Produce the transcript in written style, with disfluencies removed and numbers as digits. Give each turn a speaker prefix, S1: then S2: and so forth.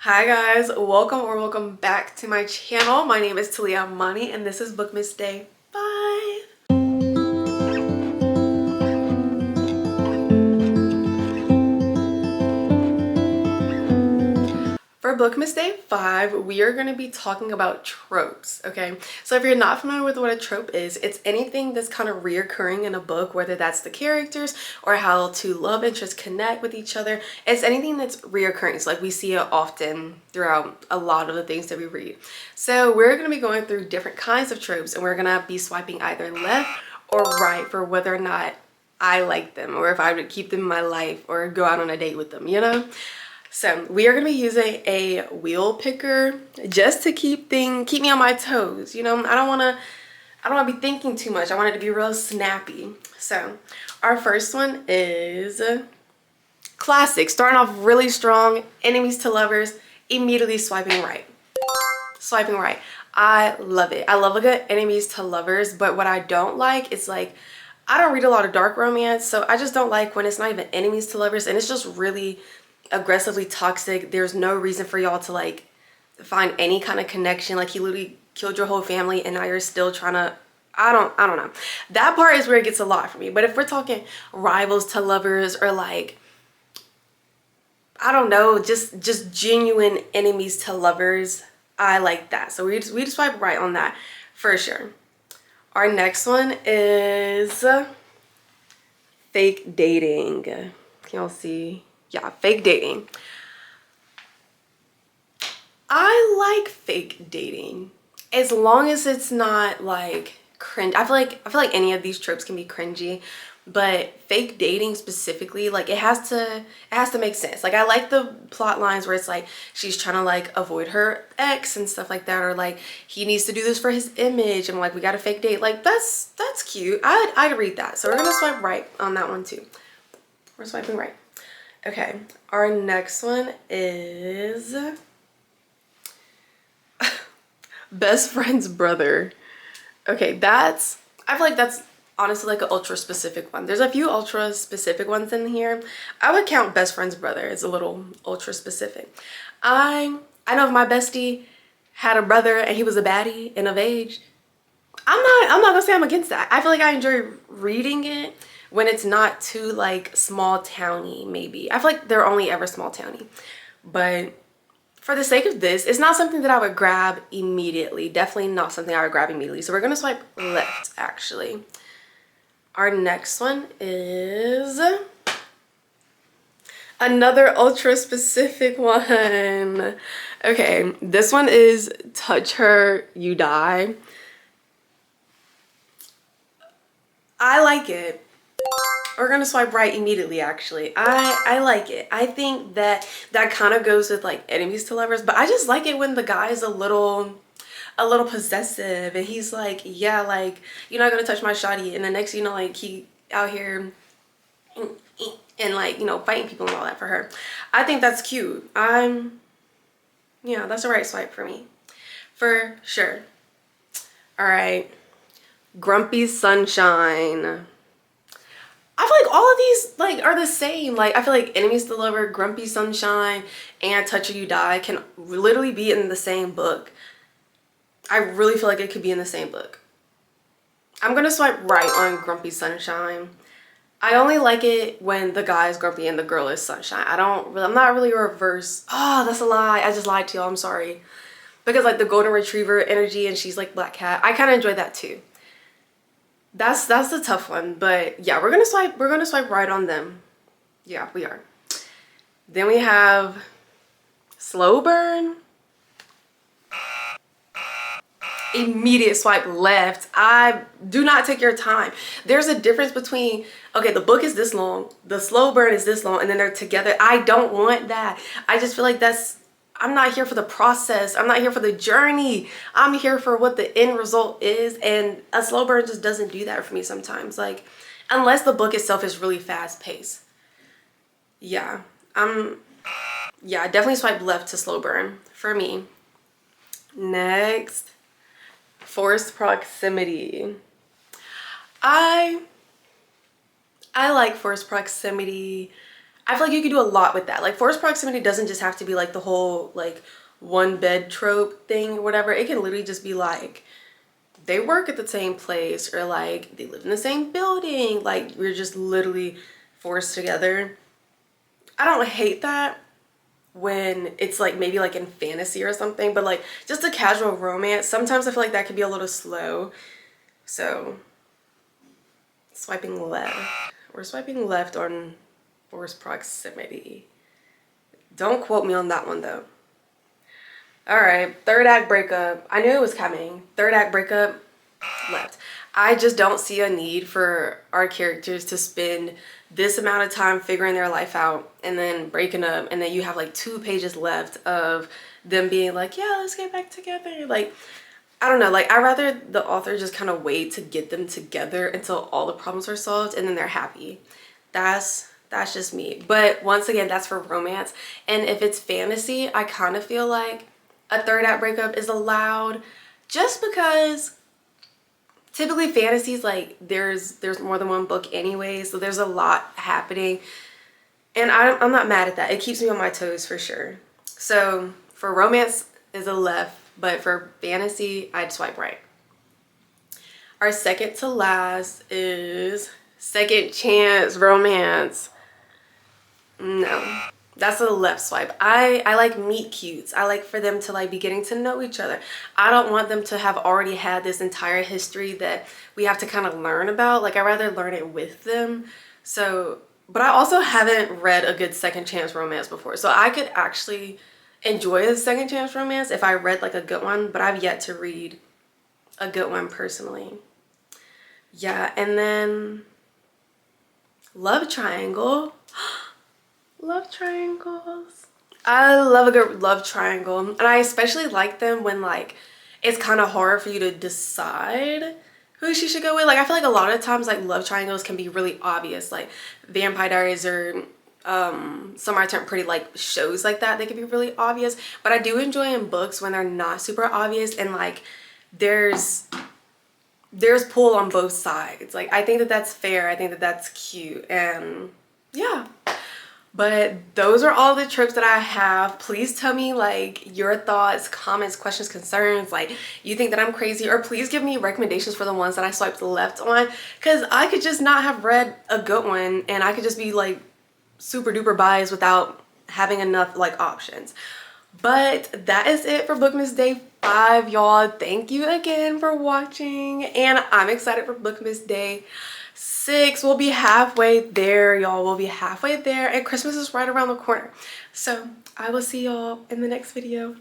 S1: Hi guys, welcome back to my channel. My name is Talia Money and this is Bookmas Day 5. For Bookmas Day 5, we are going to be talking about tropes, okay? So if you're not familiar with what a trope is, it's anything that's kind of reoccurring in a book, whether that's the characters or how two love interests connect with each other. It's anything that's reoccurring. So like we see it often throughout a lot of the things that we read. So we're going to be going through different kinds of tropes and we're going to be swiping either left or right for whether or not I like them or if I would keep them in my life or go out on a date with them, you know? So we are going to be using a wheel picker just to keep me on my toes. You know, I don't want to be thinking too much. I want it to be real snappy. So our first one is classic. Starting off really strong, enemies to lovers, immediately swiping right. Swiping right. I love it. I love a good enemies to lovers, but what I don't like is like, I don't read a lot of dark romance, so I just don't like when it's not even enemies to lovers and it's just really aggressively toxic. There's no reason for y'all to like find any kind of connection. Like he literally killed your whole family and now you're still trying to, I don't know. That part is where it gets a lot for me. But if we're talking rivals to lovers or like, I don't know, just genuine enemies to lovers, I like that. So we just swipe right on that for sure. Our next one is fake dating. Can y'all see? Yeah, fake dating. I like fake dating as long as it's not like cringe. I feel like any of these tropes can be cringy, but fake dating specifically, like it has to make sense. Like I like the plot lines where it's like she's trying to like avoid her ex and stuff like that, or like he needs to do this for his image and like we got a fake date. Like that's cute. I'd read that. So we're gonna swipe right on that one too. We're swiping right. Okay, our next one is best friend's brother. Okay, I feel like that's honestly like an ultra specific one. There's a few ultra specific ones in here. I would count best friend's brother as a little ultra specific. I know if my bestie had a brother and he was a baddie and of age, I'm not gonna say I'm against that. I feel like I enjoy reading it when it's not too like small towny. Maybe I feel like they're only ever small towny, but for the sake of this, it's not something that I would grab immediately. Definitely not something I would grab immediately. So we're gonna swipe left actually. Our next one is another ultra specific one. Okay, this one is touch her, you die. I like it. We're gonna swipe right immediately actually. I like it. I think that kind of goes with like enemies to lovers, but I just like it when the guy is a little possessive and he's like, yeah, like you're not gonna touch my shawty, and the next you know like he out here and like, you know, fighting people and all that for her. I think that's cute. Yeah, that's the right swipe for me for sure. All right, grumpy sunshine. I feel like all of these like are the same. Like I feel like enemies to lover, grumpy sunshine, and touch or you die can literally be in the same book. I really feel like it could be in the same book. I'm gonna swipe right on grumpy sunshine. I only like it when the guy is grumpy and the girl is sunshine. I'm not really a reverse. Oh, that's a lie. I just lied to y'all. I'm sorry. Because like the golden retriever energy and she's like black cat. I kind of enjoy that too. That's the tough one, but yeah, we're gonna swipe right on them. Yeah, we are. Then we have slow burn. Immediate swipe left. I do not take your time. There's a difference between, okay, the book is this long, the slow burn is this long, and then they're together. I don't want that. I just feel like I'm not here for the process. I'm not here for the journey. I'm here for what the end result is, and a slow burn just doesn't do that for me sometimes. Like, unless the book itself is really fast paced. Yeah, I definitely swipe left to slow burn for me. Next, forced proximity. I like forced proximity. I feel like you could do a lot with that. Like forced proximity doesn't just have to be like the whole like one bed trope thing or whatever. It can literally just be like they work at the same place, or like they live in the same building, like we're just literally forced together. I don't hate that when it's like maybe like in fantasy or something, but like just a casual romance, sometimes I feel like that could be a little slow. So swiping left. We're swiping left on forced proximity. Don't quote me on that one though. All right, third act breakup. I knew it was coming. Third act breakup, left. I just don't see a need for our characters to spend this amount of time figuring their life out and then breaking up, and then you have like 2 pages left of them being like, yeah, let's get back together. Like, I don't know, like I'd rather the author just kind of wait to get them together until all the problems are solved and then they're happy. That's just me. But once again, that's for romance. And if it's fantasy, I kind of feel like a third act breakup is allowed, just because typically fantasies, like there's more than one book anyway, so there's a lot happening, and I'm not mad at that. It keeps me on my toes for sure. So for romance is a left, but for fantasy I'd swipe right. Our second to last is second chance romance. No, that's a left swipe. I like meet cutes. I like for them to like be getting to know each other. I don't want them to have already had this entire history that we have to kind of learn about. Like I'd rather learn it with them. So, but I also haven't read a good second chance romance before. So I could actually enjoy a second chance romance if I read like a good one, but I've yet to read a good one personally. Yeah, and then love triangle. Love triangles. I love a good love triangle, and I especially like them when like it's kind of hard for you to decide who she should go with. Like I feel like a lot of times like love triangles can be really obvious, like Vampire Diaries or some are turned pretty, like shows like that, they can be really obvious. But I do enjoy in books when they're not super obvious and like there's pull on both sides. Like I think that that's fair. I think that that's cute, and yeah. But those are all the tropes that I have. Please tell me like your thoughts, comments, questions, concerns. Like you think that I'm crazy, or please give me recommendations for the ones that I swiped left on, because I could just not have read a good one and I could just be like super duper biased without having enough like options. But that is it for Bookmas Day 5, y'all. Thank you again for watching, and I'm excited for Bookmas Day 6. We'll be halfway there, y'all. We'll be halfway there, and Christmas is right around the corner. So I will see y'all in the next video.